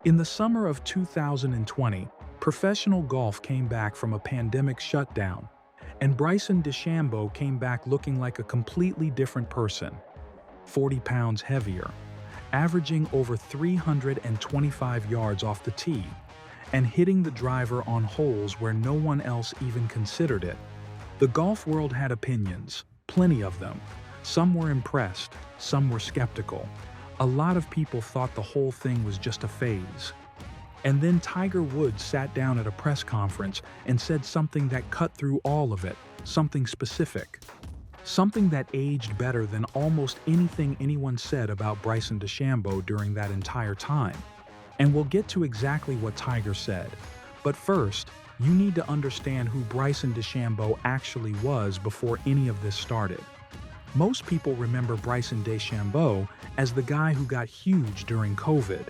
In the summer of 2020, professional golf came back from a pandemic shutdown, and Bryson DeChambeau came back looking like a completely different person, 40 pounds heavier, averaging over 325 yards off the tee, and hitting the driver on holes where no one else even considered it. The golf world had opinions, plenty of them. Some were impressed, some were skeptical. A lot of people thought the whole thing was just a phase. And then Tiger Woods sat down at a press conference and said something that cut through all of it, something specific. Something that aged better than almost anything anyone said about Bryson DeChambeau during that entire time. And we'll get to exactly what Tiger said. But first, you need to understand who Bryson DeChambeau actually was before any of this started. Most people remember Bryson DeChambeau as the guy who got huge during COVID.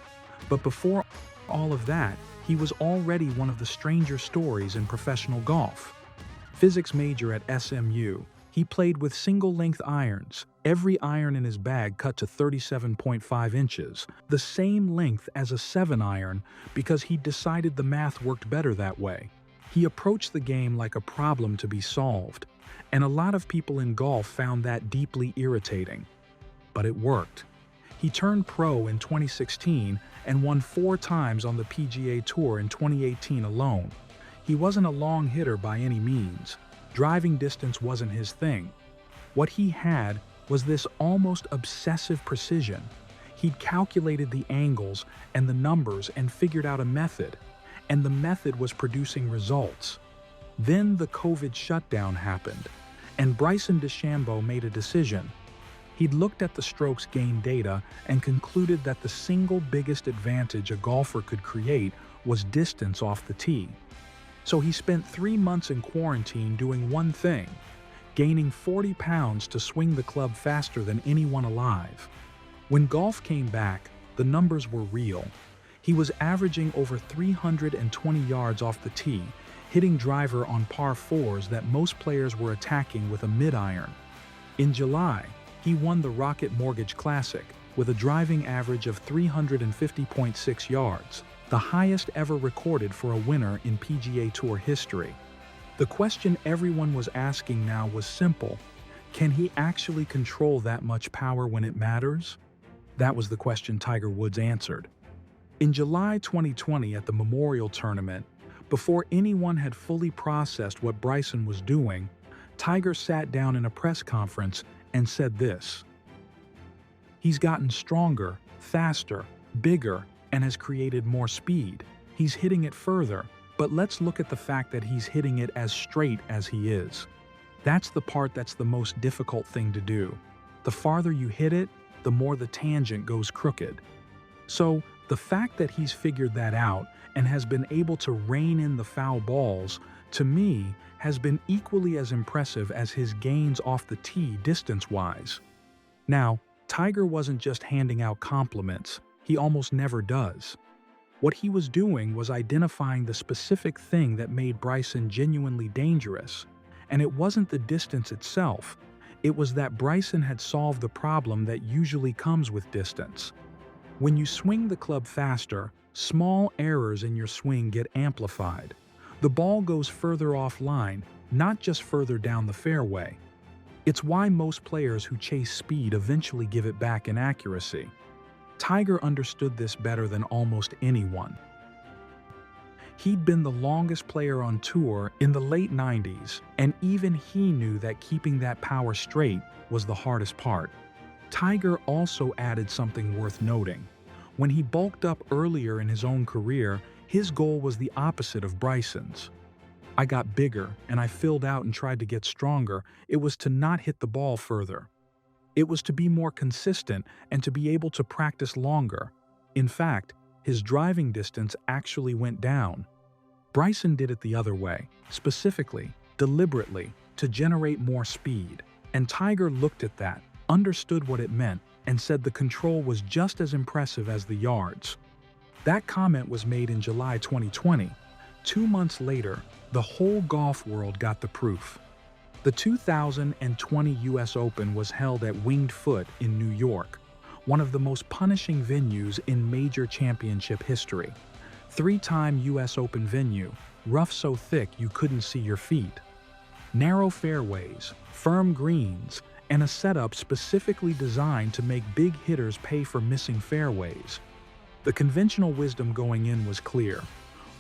But before all of that, he was already one of the stranger stories in professional golf. Physics major at SMU, he played with single-length irons, every iron in his bag cut to 37.5 inches, the same length as a 7-iron because he decided the math worked better that way. He approached the game like a problem to be solved, and a lot of people in golf found that deeply irritating. But it worked. He turned pro in 2016 and won 4 times on the PGA Tour in 2018 alone. He wasn't a long hitter by any means. Driving distance wasn't his thing. What he had was this almost obsessive precision. He'd calculated the angles and the numbers and figured out a method, and the method was producing results. Then the COVID shutdown happened, and Bryson DeChambeau made a decision. He'd looked at the strokes gained data and concluded that the single biggest advantage a golfer could create was distance off the tee. So he spent 3 months in quarantine doing one thing, gaining 40 pounds to swing the club faster than anyone alive. When golf came back, the numbers were real. He was averaging over 320 yards off the tee, hitting driver on par 4s that most players were attacking with a mid-iron. In July, he won the Rocket Mortgage Classic with a driving average of 350.6 yards, the highest ever recorded for a winner in PGA Tour history. The question everyone was asking now was simple: can he actually control that much power when it matters? That was the question Tiger Woods answered. In July 2020 at the Memorial Tournament, before anyone had fully processed what Bryson was doing, Tiger sat down in a press conference and said this: "He's gotten stronger, faster, bigger, and has created more speed. He's hitting it further, but let's look at the fact that he's hitting it as straight as he is. That's the part that's the most difficult thing to do. The farther you hit it, the more the tangent goes crooked." So, the fact that he's figured that out and has been able to rein in the foul balls, to me, has been equally as impressive as his gains off the tee distance-wise. Now, Tiger wasn't just handing out compliments. He almost never does. What he was doing was identifying the specific thing that made Bryson genuinely dangerous. And it wasn't the distance itself. It was that Bryson had solved the problem that usually comes with distance. When you swing the club faster, small errors in your swing get amplified. The ball goes further offline, not just further down the fairway. It's why most players who chase speed eventually give it back in accuracy. Tiger understood this better than almost anyone. He'd been the longest player on tour in the late 90s, and even he knew that keeping that power straight was the hardest part. Tiger also added something worth noting. When he bulked up earlier in his own career, his goal was the opposite of Bryson's. "I got bigger, and I filled out and tried to get stronger." It was to not hit the ball further. It was to be more consistent and to be able to practice longer. In fact, his driving distance actually went down. Bryson did it the other way, specifically, deliberately, to generate more speed. And Tiger looked at that, understood what it meant, and said the control was just as impressive as the yards. That comment was made in July 2020. 2 months later, the whole golf world got the proof. The 2020 US Open was held at Winged Foot in New York, one of the most punishing venues in major championship history. Three-time US Open venue, rough so thick you couldn't see your feet. Narrow fairways, firm greens, and a setup specifically designed to make big hitters pay for missing fairways. The conventional wisdom going in was clear.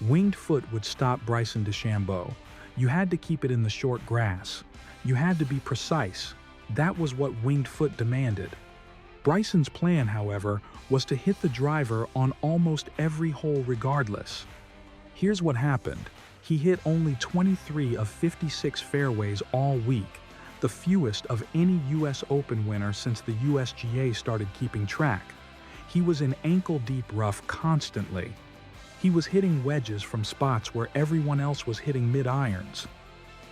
Winged foot would stop Bryson DeChambeau. You had to keep it in the short grass. You had to be precise. That was what winged foot demanded. Bryson's plan, however, was to hit the driver on almost every hole regardless. Here's what happened. He hit only 23 of 56 fairways all week, the fewest of any US Open winner since the USGA started keeping track. He was in ankle-deep rough constantly. He was hitting wedges from spots where everyone else was hitting mid-irons.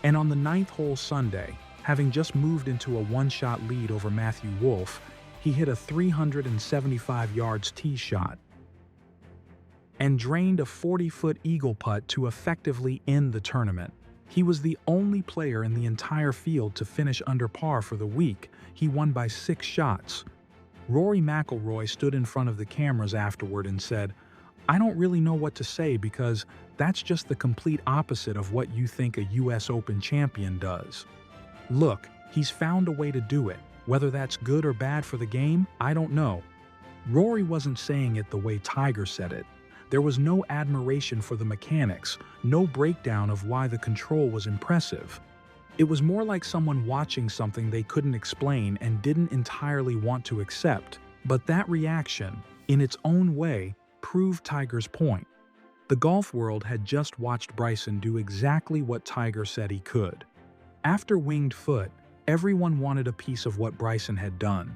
And on the 9th hole Sunday, having just moved into a one-shot lead over Matthew Wolff, he hit a 375 yards tee shot and drained a 40-foot eagle putt to effectively end the tournament. He was the only player in the entire field to finish under par for the week. He won by 6 shots. Rory McIlroy stood in front of the cameras afterward and said, "I don't really know what to say because that's just the complete opposite of what you think a US Open champion does. Look, he's found a way to do it. Whether that's good or bad for the game, I don't know." Rory wasn't saying it the way Tiger said it. There was no admiration for the mechanics, no breakdown of why the control was impressive. It was more like someone watching something they couldn't explain and didn't entirely want to accept. But that reaction, in its own way, proved Tiger's point. The golf world had just watched Bryson do exactly what Tiger said he could. After winged foot, everyone wanted a piece of what Bryson had done.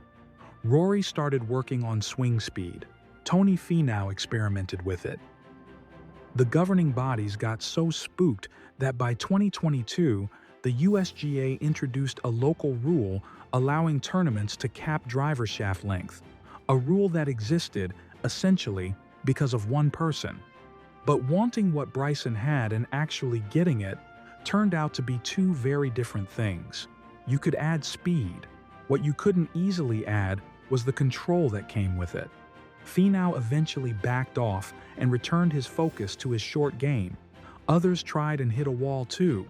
Rory started working on swing speed. Tony Finau experimented with it. The governing bodies got so spooked that by 2022, the USGA introduced a local rule allowing tournaments to cap driver shaft length, a rule that existed, essentially, because of one person. But wanting what Bryson had and actually getting it turned out to be two very different things. You could add speed. What you couldn't easily add was the control that came with it. Finau eventually backed off and returned his focus to his short game. Others tried and hit a wall too.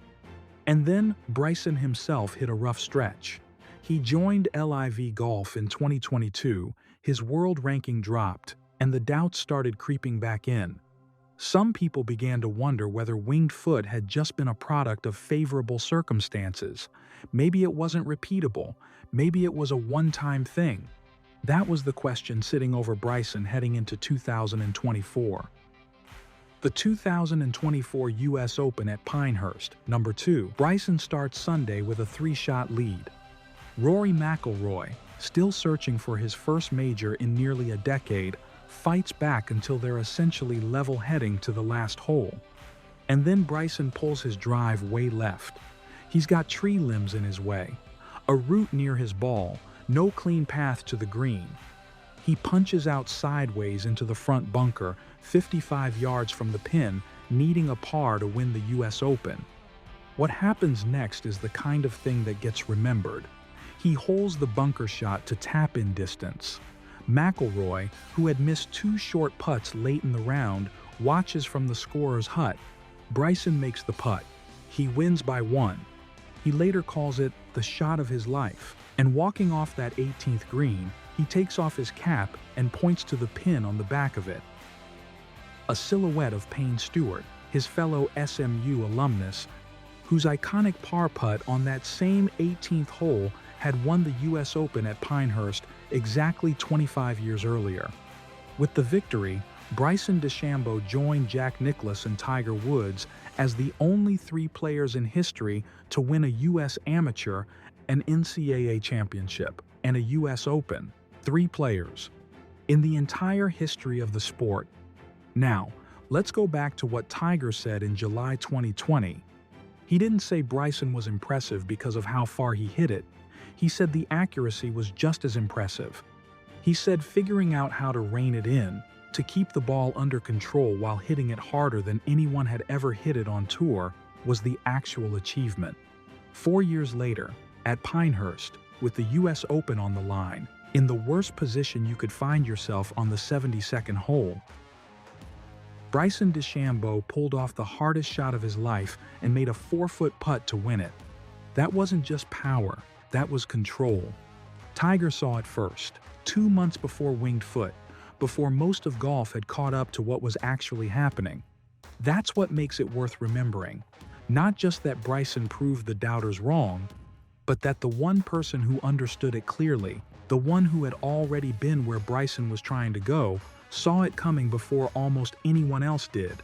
And then Bryson himself hit a rough stretch. He joined LIV Golf in 2022, his world ranking dropped, and the doubts started creeping back in. Some people began to wonder whether winged foot had just been a product of favorable circumstances. Maybe it wasn't repeatable. Maybe it was a one-time thing. That was the question sitting over Bryson heading into 2024. The 2024 US Open at Pinehurst, number 2. Bryson starts Sunday with a 3-shot lead. Rory McIlroy, still searching for his first major in nearly a decade, fights back until they're essentially level heading to the last hole. And then Bryson pulls his drive way left. He's got tree limbs in his way, a root near his ball, no clean path to the green. He punches out sideways into the front bunker, 55 yards from the pin, needing a par to win the US Open. What happens next is the kind of thing that gets remembered. He holes the bunker shot to tap-in distance. McIlroy, who had missed 2 short putts late in the round, watches from the scorer's hut. Bryson makes the putt. He wins by 1. He later calls it the shot of his life. And walking off that 18th green, he takes off his cap and points to the pin on the back of it. A silhouette of Payne Stewart, his fellow SMU alumnus, whose iconic par putt on that same 18th hole had won the US Open at Pinehurst exactly 25 years earlier. With the victory, Bryson DeChambeau joined Jack Nicklaus and Tiger Woods as the only 3 players in history to win a US Amateur, an NCAA championship, and a US Open. 3 players in the entire history of the sport. Now, let's go back to what Tiger said in July 2020. He didn't say Bryson was impressive because of how far he hit it. He said the accuracy was just as impressive. He said figuring out how to rein it in, to keep the ball under control while hitting it harder than anyone had ever hit it on tour, was the actual achievement. 4 years later, at Pinehurst, with the US Open on the line, in the worst position you could find yourself on the 72nd hole. Bryson DeChambeau pulled off the hardest shot of his life and made a 4-foot putt to win it. That wasn't just power, that was control. Tiger saw it first, 2 months before Winged Foot, before most of golf had caught up to what was actually happening. That's what makes it worth remembering. Not just that Bryson proved the doubters wrong, but that the one person who understood it clearly, the one who had already been where Bryson was trying to go, saw it coming before almost anyone else did.